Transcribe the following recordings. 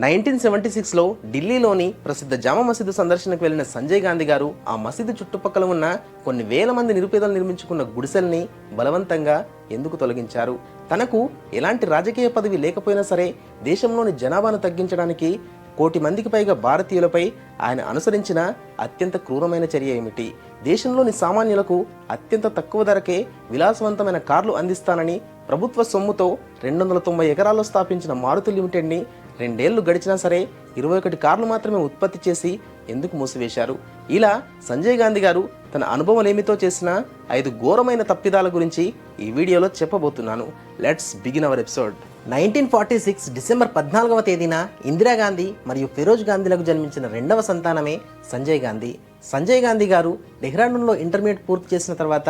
1976లో ఢిల్లీలోని ప్రసిద్ధ జామా మసీదు సందర్శనకు వెళ్లిన సంజయ్ గాంధీ గారు ఆ మసీదు చుట్టుపక్కల ఉన్న కొన్ని వేల మంది నిరుపేదలు నిర్మించుకున్న గుడిసెల్ని బలవంతంగా ఎందుకు తొలగించారు? తనకు ఎలాంటి రాజకీయ పదవి లేకపోయినా సరే దేశంలోని జనాభాను తగ్గించడానికి 1 కోటి మందికి పైగా భారతీయులపై ఆయన అనుసరించిన అత్యంత క్రూరమైన చర్య ఏమిటి? దేశంలోని సామాన్యులకు అత్యంత తక్కువ ధరకే విలాసవంతమైన కార్లు అందిస్తానని ప్రభుత్వ సొమ్ముతో 290 ఎకరాల్లో స్థాపించిన మారుతి లిమిటెడ్ని 2 ఏళ్లు గడిచినా సరే 21 కార్లు మాత్రమే ఉత్పత్తి చేసి ఎందుకు మూసివేశారు? ఇలా సంజయ్ గాంధీ గారు తన అనుభవలేమితో చేసిన 5 ఘోరమైన తప్పిదాల గురించి ఈ వీడియోలో చెప్పబోతున్నాను. Let's begin our episode. 1946 December 14వ తేదీన ఇందిరాగాంధీ మరియు ఫిరోజ్ గాంధీలకు జన్మించిన 2వ సంతానమే సంజయ్ గాంధీ. సంజయ్ గాంధీ గారు డెహ్రాడూన్లో ఇంటర్మీడియట్ పూర్తి చేసిన తర్వాత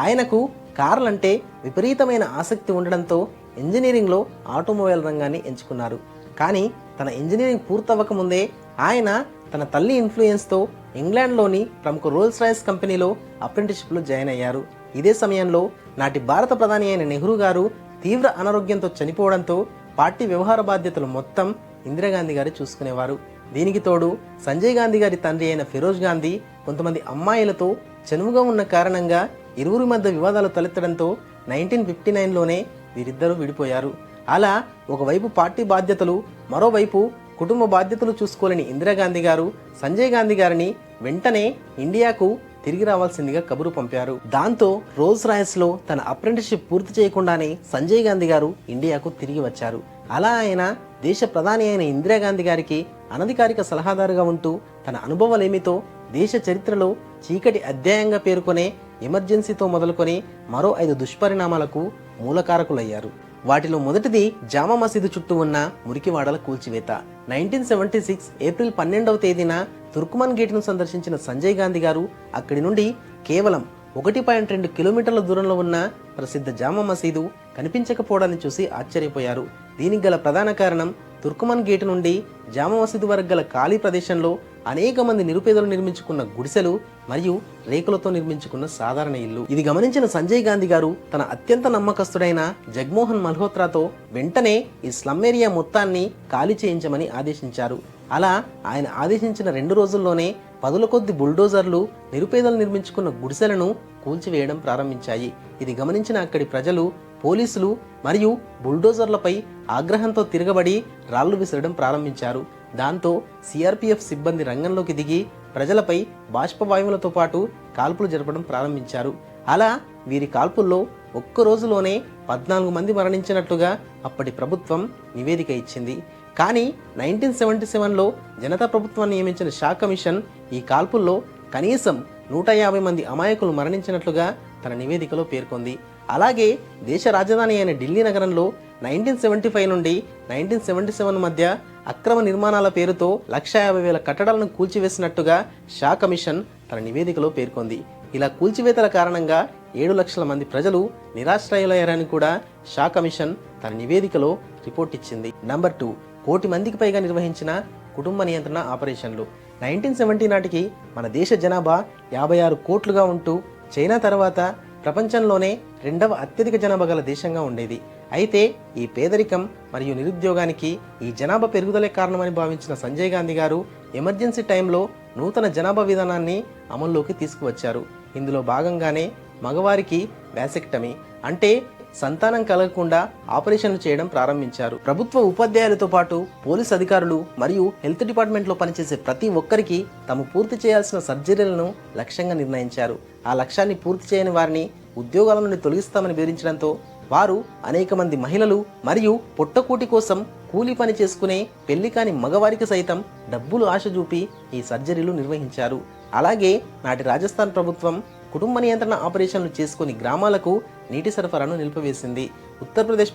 ఆయనకు కార్లంటే విపరీతమైన ఆసక్తి ఉండడంతో ఇంజనీరింగ్లో ఆటోమొబైల్ రంగాన్ని ఎంచుకున్నారు. కానీ తన ఇంజనీరింగ్ పూర్తవ్వకముందే ఆయన తన తల్లి ఇన్ఫ్లుయెన్స్తో ఇంగ్లాండ్లోని ప్రముఖ రోల్స్ రాయ్స్ కంపెనీలో అప్రెంటిస్షిప్లో జాయిన్ అయ్యారు. ఇదే సమయంలో నాటి భారత ప్రధాని అయిన నెహ్రూ గారు తీవ్ర అనారోగ్యంతో చనిపోవడంతో పార్టీ వ్యవహార బాధ్యతలు మొత్తం ఇందిరాగాంధీ గారు చూసుకునేవారు. దీనికి తోడు సంజయ్ గాంధీ గారి తండ్రి అయిన ఫిరోజ్ గాంధీ కొంతమంది అమ్మాయిలతో చనువుగా ఉన్న కారణంగా ఇరువురి మధ్య వివాదాలు తలెత్తడంతో 1959లోనే వీరిద్దరూ విడిపోయారు. అలా ఒకవైపు పార్టీ బాధ్యతలు, మరోవైపు కుటుంబ బాధ్యతలు చూసుకోలేని ఇందిరాగాంధీ గారు సంజయ్ గాంధీ గారిని వెంటనే ఇండియాకు తిరిగి రావాల్సిందిగా కబురు పంపారు. దాంతో రోల్స్ రాయ్స్లో తన అప్రెంటిస్షిప్ పూర్తి చేయకుండానే సంజయ్ గాంధీ గారు ఇండియాకు తిరిగి వచ్చారు. అలా ఆయన దేశ ప్రధాని అయిన ఇందిరాగాంధీ గారికి అనధికారిక సలహాదారుగా ఉంటూ తన అనుభవాలేమితో దేశ చరిత్రలో చీకటి అధ్యాయంగా పేర్కొనే ఎమర్జెన్సీతో మొదలుకొని మరో 5 దుష్పరిణామాలకు మూలకారకులయ్యారు. వాటిలో మొదటిది జామా మసీదు చుట్టూ ఉన్న మురికివాడల కూల్చివేత. 1976 ఏప్రిల్ 12వ తేదీన తుర్కుమన్ గేట్ను సందర్శించిన సంజయ్ గాంధీ గారు అక్కడి నుండి కేవలం 1.2 కిలోమీటర్ల దూరంలో ఉన్న ప్రసిద్ధ జామా మసీదు కనిపించకపోవడాన్ని చూసి ఆశ్చర్యపోయారు. దీనికి గల ప్రధాన కారణం తుర్కుమన్ గేటు నుండి జామా మసీదు వరకు గల ఖాళీ ప్రదేశంలో అనేక మంది నిరుపేదలు నిర్మించుకున్న గుడిసెలు మరియు రేకులతో నిర్మించుకున్న సాధారణ ఇల్లు. ఇది గమనించిన సంజయ్ గాంధీ గారు తన అత్యంత నమ్మకస్తుడైన జగ్మోహన్ మల్హోత్రాతో వెంటనే ఈ స్లమ్ ఏరియా మొత్తాన్ని ఖాళీ చేయించమని ఆదేశించారు. అలా ఆయన ఆదేశించిన 2 రోజుల్లోనే 10ల కొద్ది బుల్డోజర్లు నిరుపేదలు నిర్మించుకున్న గుడిసెలను కూల్చివేయడం ప్రారంభించాయి. ఇది గమనించిన అక్కడి ప్రజలు, పోలీసులు మరియు బుల్డోజర్లపై ఆగ్రహంతో తిరగబడి రాళ్లు విసరడం ప్రారంభించారు. దాంతో సిఆర్పిఎఫ్ సిబ్బంది రంగంలోకి దిగి ప్రజలపై బాష్పవాయువులతో పాటు కాల్పులు జరపడం ప్రారంభించారు. అలా వీరి కాల్పుల్లో ఒక్క రోజులోనే 14 మంది మరణించినట్లుగా అప్పటి ప్రభుత్వం నివేదిక ఇచ్చింది. కానీ 1977లో జనతా ప్రభుత్వాన్ని నియమించిన షా కమిషన్ ఈ కాల్పుల్లో కనీసం 150 మంది అమాయకులు మరణించినట్లుగా తన నివేదికలో పేర్కొంది. అలాగే దేశ రాజధాని అయిన ఢిల్లీ నగరంలో 1975 నుండి 1977 మధ్య అక్రమ నిర్మాణాల పేరుతో 150,000 కట్టడాలను కూల్చివేసినట్టుగా షా కమిషన్ తన నివేదికలో పేర్కొంది. ఇలా కూల్చివేతల కారణంగా 7 లక్షల మంది ప్రజలు నిరాశ్రయులయ్యారని కూడా షా కమిషన్ తన నివేదికలో రిపోర్ట్ ఇచ్చింది. నంబర్ 2, 1 కోటి మందికి పైగా నిర్వహించిన కుటుంబ నియంత్రణ ఆపరేషన్లు. 1970 నాటికి మన దేశ జనాభా 56 కోట్లుగా ఉంటూ చైనా తర్వాత ప్రపంచంలోనే 2వ అత్యధిక జనాభా గల దేశంగా ఉండేది. అయితే ఈ పేదరికం మరియు నిరుద్యోగానికి ఈ జనాభా పెరుగుదలే కారణమని భావించిన సంజయ్ గాంధీ గారు ఎమర్జెన్సీ టైంలో నూతన జనాభా విధానాన్ని అమల్లోకి తీసుకువచ్చారు. ఇందులో భాగంగానే మగవారికి వ్యాసెక్టమీ అంటే సంతానం కలగకుండా ఆపరేషన్లు చేయడం ప్రారంభించారు. ప్రభుత్వ ఉపాధ్యాయులతో పాటు పోలీస్ అధికారులు మరియు హెల్త్ డిపార్ట్మెంట్లో పనిచేసే ప్రతి ఒక్కరికి తాము పూర్తి చేయాల్సిన సర్జరీలను లక్ష్యంగా నిర్ణయించారు. ఆ లక్ష్యాన్ని పూర్తి చేయని వారిని ఉద్యోగాల నుండి తొలగిస్తామని బెదిరించడంతో వారు అనేక మంది మహిళలు మరియు పొట్టకూటి కోసం కూలీ పని చేసుకునే పెళ్లి కాని మగవారికి సైతం డబ్బులు ఆశ చూపి ఈ సర్జరీలు నిర్వహించారు. అలాగే నాటి రాజస్థాన్ ప్రభుత్వం కుటుంబ నియంత్రణ ఆపరేషన్లు చేసుకుని గ్రామాలకు నీటి సరఫరాను నిలిపివేసింది. ఉత్తరప్రదేశ్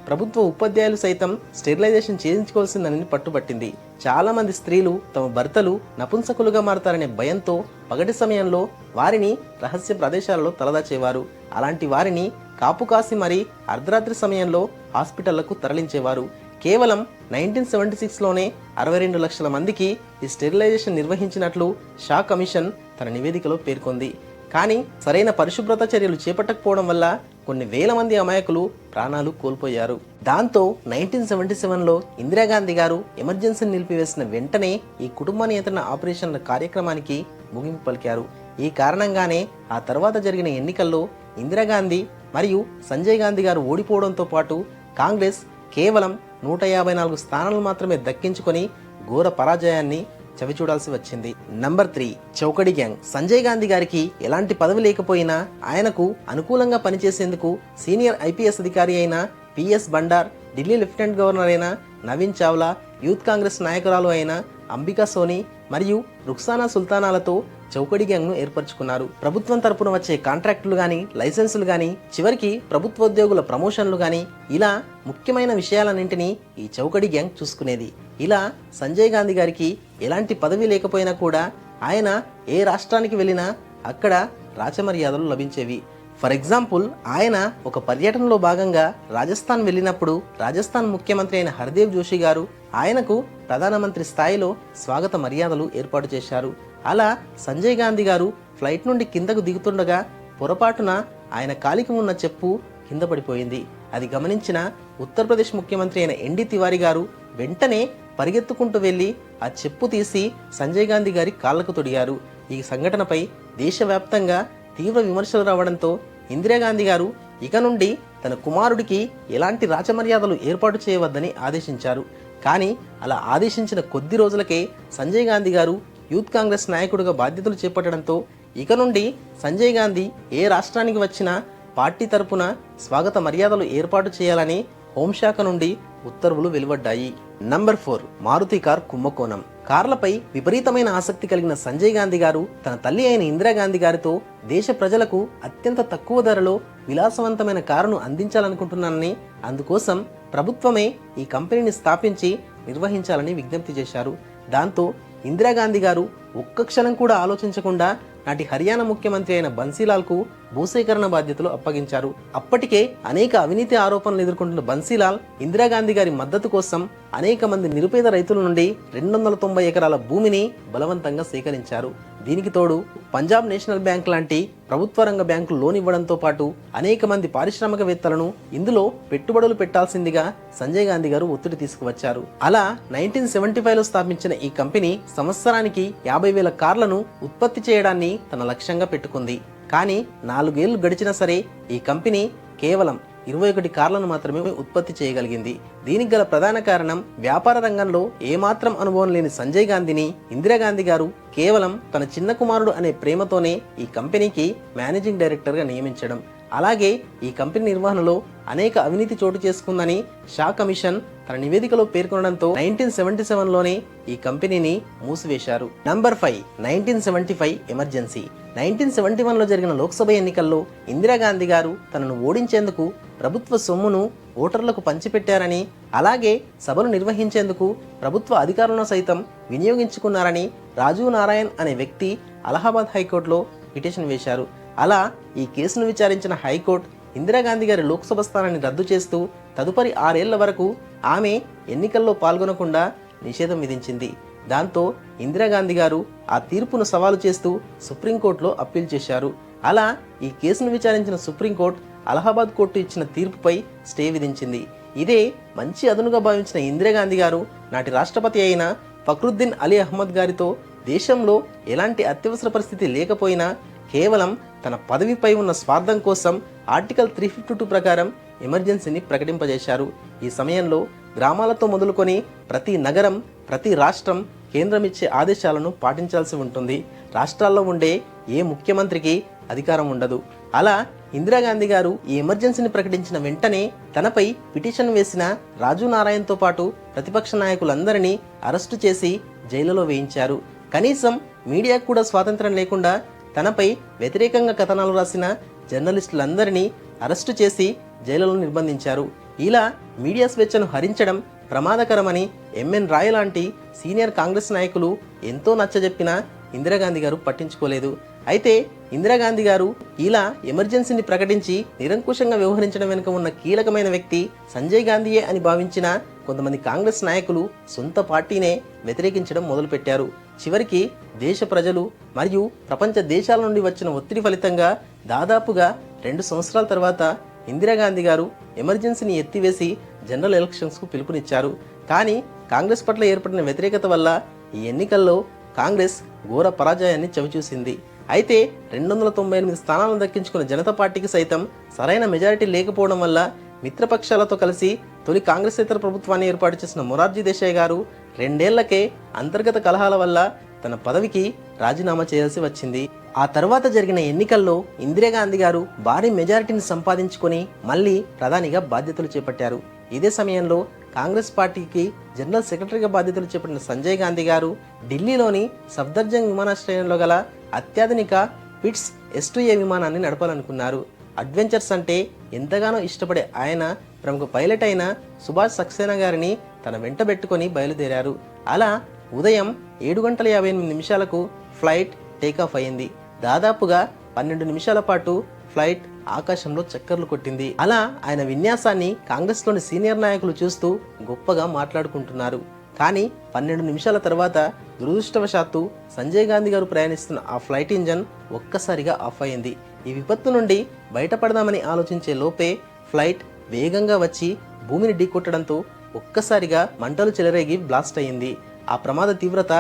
ప్రభుత్వ ఉపాధ్యాయులు సైతం స్టెరిలైజేషన్ చేయించుకోవాల్సిందని పట్టుబట్టింది. చాలా మంది స్త్రీలు తమ భర్తలు నపుంసకులుగా మారతారనే భయంతో పగటి సమయంలో వారిని రహస్య ప్రదేశాలలో తలదాచేవారు. అలాంటి వారిని కాపు కాసి మరీ అర్ధరాత్రి సమయంలో హాస్పిటళ్లకు తరలించేవారు. కేవలం 1976లోనే 62 లక్షల మందికి ఈ స్టెరిలైజేషన్ నిర్వహించినట్లు షా కమిషన్ తన నివేదికలో పేర్కొంది. కానీ సరైన పరిశుభ్రత చర్యలు చేపట్టకపోవడం వల్ల కొన్ని వేల మంది అమాయకులు ప్రాణాలు కోల్పోయారు. దాంతో 1977లో ఇందిరాగాంధీ గారు ఎమర్జెన్సీని నిలిపివేసిన వెంటనే ఈ కుటుంబ నియంత్రణ ఆపరేషన్ల కార్యక్రమానికి ముగింపు పలికారు. ఈ కారణంగానే ఆ తర్వాత జరిగిన ఎన్నికల్లో ఇందిరాగాంధీ మరియు సంజయ్ గాంధీ గారు ఓడిపోవడంతో పాటు కాంగ్రెస్ కేవలం 154 స్థానాలు మాత్రమే దక్కించుకొని ఘోర పరాజయాన్ని చవిచూడాల్సి వచ్చింది. Number 3, Chaukadi gang. సంజయ్ గాంధీ గారికి ఎలాంటి పదవి లేకపోయినా ఆయనకు అనుకూలంగా పనిచేసేందుకు సీనియర్ ఐపీఎస్ అధికారి అయిన PS Bandar, Delhi lieutenant governor అయిన నవీన్ చావ్లా, యూత్ కాంగ్రెస్ నాయకురాలు అయిన అంబికా సోని మరియు రుక్సానా సుల్తానాలతో చౌకడి గ్యాంగ్ను ఏర్పరచుకున్నారు. ప్రభుత్వం తరపున వచ్చే కాంట్రాక్టులు గాని, లైసెన్సులు గాని, చివరికి ప్రభుత్వ ఉద్యోగుల ప్రమోషన్లు గాని, ఇలా ముఖ్యమైన విషయాలన్నింటినీ ఈ చౌకడి గ్యాంగ్ చూసుకునేది. ఇలా సంజయ్ గాంధీ గారికి ఎలాంటి పదవి లేకపోయినా కూడా ఆయన ఏ రాష్ట్రానికి వెళ్ళినా అక్కడ రాచమర్యాదలు లభించేవి. ఫర్ ఎగ్జాంపుల్, ఆయన ఒక పర్యటనలో భాగంగా రాజస్థాన్ వెళ్ళినప్పుడు రాజస్థాన్ ముఖ్యమంత్రి అయిన హర్దేవ్ జోషి గారు ఆయనకు ప్రధానమంత్రి స్థాయిలో స్వాగత మర్యాదలు ఏర్పాటు చేశారు. అలా సంజయ్ గాంధీ గారు ఫ్లైట్ నుండి కిందకు దిగుతుండగా పొరపాటున ఆయన కాలికి ఉన్న చెప్పు కింద పడిపోయింది. అది గమనించిన ఉత్తరప్రదేశ్ ముఖ్యమంత్రి అయిన ఎన్డీ తివారీ గారు వెంటనే పరిగెత్తుకుంటూ వెళ్లి ఆ చెప్పు తీసి సంజయ్ గాంధీ గారి కాళ్లకు తొడిగారు. ఈ సంఘటనపై దేశవ్యాప్తంగా తీవ్ర విమర్శలు రావడంతో ఇందిరాగాంధీ గారు ఇక నుండి తన కుమారుడికి ఎలాంటి రాచమర్యాదలు ఏర్పాటు చేయవద్దని ఆదేశించారు. కానీ అలా ఆదేశించిన కొద్ది రోజులకే సంజయ్ గాంధీ గారు యూత్ కాంగ్రెస్ నాయకుడిగా బాధ్యతలు చేపట్టడంతో ఇక నుండి సంజయ్ గాంధీ ఏ రాష్ట్రానికి వచ్చినా పార్టీ తరపున స్వాగత మర్యాదలు ఏర్పాటు చేయాలని హోంశాఖ నుండి ఉత్తర్వులు వెలువడ్డాయి. నంబర్ 4, మారుతి కార్ కుంభకోణం. కార్లపై విపరీతమైన ఆసక్తి కలిగిన సంజయ్ గాంధీ గారు తన తల్లి అయిన ఇందిరాగాంధీ గారితో దేశ ప్రజలకు అత్యంత తక్కువ ధరలో విలాసవంతమైన కారును అందించాలనుకుంటున్నానని, అందుకోసం ప్రభుత్వమే ఈ కంపెనీని స్థాపించి నిర్వహించాలని విజ్ఞప్తి చేశారు. దాంతో ఇందిరాగాంధీ గారు ఒక్క క్షణం కూడా ఆలోచించకుండా నాటి హర్యానా ముఖ్యమంత్రి అయిన బన్సీలాల్కు భూసేకరణ బాధ్యతలు అప్పగించారు. అప్పటికే అనేక అవినీతి ఆరోపణలు ఎదుర్కొంటున్న బన్సీలాల్ ఇందిరాగాంధీ గారి మద్దతు కోసం అనేక మంది నిరుపేద రైతుల నుండి 290 ఎకరాల భూమిని బలవంతంగా సేకరించారు. దీనికి తోడు పంజాబ్ నేషనల్ బ్యాంక్ లాంటి ప్రభుత్వ రంగ బ్యాంకులు లోన్ ఇవ్వడంతో పాటు అనేక మంది పారిశ్రామికవేత్తలను ఇందులో పెట్టుబడులు పెట్టాల్సిందిగా సంజయ్ గాంధీ గారు ఒత్తిడి తీసుకువచ్చారు. అలా 1975లో స్థాపించిన ఈ కంపెనీ సంవత్సరానికి 50,000 కార్లను ఉత్పత్తి చేయడాన్ని తన లక్ష్యంగా పెట్టుకుంది. కానీ 4 ఏళ్లు గడిచినా సరే ఈ కంపెనీ కేవలం 21 కార్లను మాత్రమే ఉత్పత్తి చేయగలిగింది. దీనికి గల ప్రధాన కారణం వ్యాపార రంగంలో ఏమాత్రం అనుభవం లేని సంజయ్ గాంధీని ఇందిరాగాంధీ గారు కేవలం తన చిన్న కుమారుడు అనే ప్రేమతోనే ఈ కంపెనీకి మేనేజింగ్ డైరెక్టర్గా నియమించడం. అలాగే ఈ కంపెనీ నిర్వహణలో అనేక అవినీతి చోటు చేసుకుందని షా కమిషన్ తన నివేదికలో పేర్కొనడంతో 1977లోనే ఈ కంపెనీని మూసివేశారు. Number 5, 1975 emergency. 1971లో జరిగిన లోక్సభ ఎన్నికల్లో ఇందిరాగాంధీ గారు తనను ఓడించేందుకు ప్రభుత్వ సొమ్మును ఓటర్లకు పంచిపెట్టారని, అలాగే సభలు నిర్వహించేందుకు ప్రభుత్వ అధికారులను సైతం వినియోగించుకున్నారని రాజీవ్ నారాయణ్ అనే వ్యక్తి అలహాబాద్ హైకోర్టులో పిటిషన్ వేశారు. అలా ఈ కేసును విచారించిన హైకోర్టు ఇందిరాగాంధీ గారి లోక్సభ స్థానాన్ని రద్దు చేస్తూ తదుపరి 6 ఏళ్ల వరకు ఆమె ఎన్నికల్లో పాల్గొనకుండా నిషేధం విధించింది. దాంతో ఇందిరాగాంధీ గారు ఆ తీర్పును సవాలు చేస్తూ సుప్రీంకోర్టులో అప్పీల్ చేశారు. అలా ఈ కేసును విచారించిన సుప్రీంకోర్టు అలహాబాద్ కోర్టు ఇచ్చిన తీర్పుపై స్టే విధించింది. ఇదే మంచి అదునుగా భావించిన ఇందిరాగాంధీ గారు నాటి రాష్ట్రపతి అయిన ఫక్రుద్దీన్ అలీ అహ్మద్ గారితో దేశంలో ఎలాంటి అత్యవసర పరిస్థితి లేకపోయినా కేవలం తన పదవిపై ఉన్న స్వార్థం కోసం ఆర్టికల్ 352 ప్రకారం ఎమర్జెన్సీని ప్రకటింపజేశారు. ఈ సమయంలో గ్రామాలతో మొదలుకొని ప్రతి నగరం, ప్రతి రాష్ట్రం కేంద్రం ఇచ్చే ఆదేశాలను పాటించాల్సి ఉంటుంది. రాష్ట్రాల్లో ఉండే ఏ ముఖ్యమంత్రికి అధికారం ఉండదు. అలా ఇందిరాగాంధీ గారు ఈ ఎమర్జెన్సీని ప్రకటించిన వెంటనే తనపై పిటిషన్ వేసిన రాజీవ్ నారాయణ్తో పాటు ప్రతిపక్ష నాయకులందరినీ అరెస్టు చేసి జైలులో వేయించారు. కనీసం మీడియాకు కూడా స్వాతంత్రం లేకుండా తనపై వ్యతిరేకంగా కథనాలు రాసిన జర్నలిస్టులందరినీ అరెస్టు చేసి జైలులో నిర్బంధించారు. ఇలా మీడియా స్వేచ్ఛను హరించడం ప్రమాదకరమని ఎంఎన్ రాయ్ లాంటి సీనియర్ కాంగ్రెస్ నాయకులు ఎంతో నచ్చజెప్పినా ఇందిరాగాంధీ గారు పట్టించుకోలేదు. అయితే ఇందిరాగాంధీ గారు ఇలా ఎమర్జెన్సీని ప్రకటించి నిరంకుశంగా వ్యవహరించడం వెనుక ఉన్న కీలకమైన వ్యక్తి సంజయ్ గాంధీయే అని భావించిన కొంతమంది కాంగ్రెస్ నాయకులు సొంత పార్టీనే వ్యతిరేకించడం మొదలుపెట్టారు. చివరికి దేశ ప్రజలు మరియు ప్రపంచ దేశాల నుండి వచ్చిన ఒత్తిడి ఫలితంగా దాదాపుగా 2 సంవత్సరాల తర్వాత ఇందిరాగాంధీ గారు ఎమర్జెన్సీని ఎత్తివేసి జనరల్ ఎలక్షన్స్కు పిలుపునిచ్చారు. కానీ కాంగ్రెస్ పట్ల ఏర్పడిన వ్యతిరేకత వల్ల ఈ ఎన్నికల్లో కాంగ్రెస్ ఘోర పరాజయాన్ని చవిచూసింది. అయితే 298 స్థానాలను దక్కించుకున్న జనతా పార్టీకి సైతం సరైన మెజారిటీ లేకపోవడం వల్ల మిత్రపక్షాలతో కలిసి తొలి కాంగ్రెసేతర ప్రభుత్వాన్ని ఏర్పాటు చేసిన మొరార్జీ దేశాయ్ గారు 2 ఏళ్లకే అంతర్గత కలహాల వల్ల తన పదవికి రాజీనామా చేయాల్సి వచ్చింది. ఆ తర్వాత జరిగిన ఎన్నికల్లో ఇందిరాగాంధీ గారు భారీ మెజారిటీని సంపాదించుకొని మళ్ళీ ప్రధానిగా బాధ్యతలు చేపట్టారు. ఇదే సమయంలో కాంగ్రెస్ పార్టీకి జనరల్ సెక్రటరీగా బాధ్యతలు చేపట్టిన సంజయ్ గాంధీ గారు ఢిల్లీలోని సఫ్దర్జంగ్ విమానాశ్రయంలో గల అత్యాధునిక పిట్స్ S2A విమానాన్ని నడపాలనుకున్నారు. అడ్వెంచర్స్ అంటే ఎంతగానో ఇష్టపడే ఆయన ప్రముఖ పైలట్ అయిన సుభాష్ సక్సేనా గారిని తన వెంట పెట్టుకొని బయలుదేరారు. అలా ఉదయం 7:58 ఫ్లైట్ టేకాఫ్ అయింది. దాదాపుగా 12 నిమిషాల పాటు ఫ్లైట్ ఆకాశంలో చక్కర్లు కొట్టింది. అలా ఆయన విన్యాసాన్ని కాంగ్రెస్లోని సీనియర్ నాయకులు చూస్తూ గొప్పగా మాట్లాడుకుంటున్నారు. కానీ 12 నిమిషాల తర్వాత దురదృష్టవశాత్తు సంజయ్ గాంధీ గారు ప్రయాణిస్తున్న ఆ ఫ్లైట్ ఇంజన్ ఒక్కసారిగా ఆఫ్ అయింది. ఈ విపత్తు నుండి బయటపడదామని ఆలోచించే లోపే ఫ్లైట్ వేగంగా వచ్చి భూమిని ఢీకొట్టడంతో ఒక్కసారిగా మంటలు చెలరేగి బ్లాస్ట్ అయింది. ఆ ప్రమాద తీవ్రత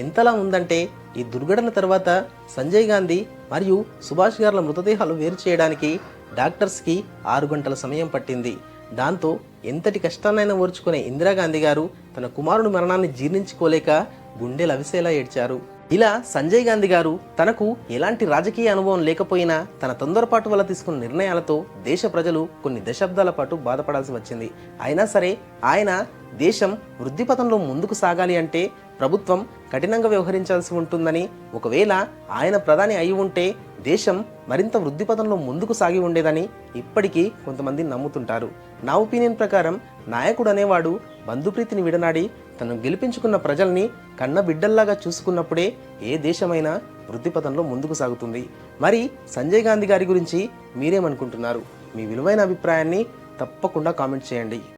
ఎంతలా ఉందంటే ఈ దుర్ఘటన తర్వాత సంజయ్ గాంధీ మరియు సుభాష్ గారుల మృతదేహాలు వేరు చేయడానికి డాక్టర్స్కి 6 గంటల సమయం పట్టింది. దాంతో ఎంతటి కష్టాన్నైనా ఓర్చుకునే ఇందిరాగాంధీ గారు తన కుమారుడి మరణాన్ని జీర్ణించుకోలేక గుండెలు అవిసేలా ఏడ్చారు. ఇలా సంజయ్ గాంధీ గారు తనకు ఎలాంటి రాజకీయ అనుభవం లేకపోయినా తన తొందరపాటు వల్ల తీసుకున్న నిర్ణయాలతో దేశ ప్రజలు కొన్ని దశాబ్దాల పాటు బాధపడాల్సి వచ్చింది. అయినా సరే ఆయన దేశం వృద్ధి పథంలో ముందుకు సాగాలి అంటే ప్రభుత్వం కఠినంగా వ్యవహరించాల్సి ఉంటుందని, ఒకవేళ ఆయన ప్రధాని అయి ఉంటే దేశం మరింత వృద్ధి పథంలో ముందుకు సాగి ఉండేదని ఇప్పటికీ కొంతమంది నమ్ముతుంటారు. నా ఒపీనియన్ ప్రకారం నాయకుడు అనేవాడు బంధుప్రీతిని విడనాడి తను గెలిపించుకున్న ప్రజల్ని కన్న బిడ్డల్లాగా చూసుకున్నప్పుడే ఏ దేశమైనా వృద్ధి పథంలో ముందుకు సాగుతుంది. మరి సంజయ్ గాంధీ గారి గురించి మీరేమనుకుంటున్నారు? మీ విలువైన అభిప్రాయాన్ని తప్పకుండా కామెంట్ చేయండి.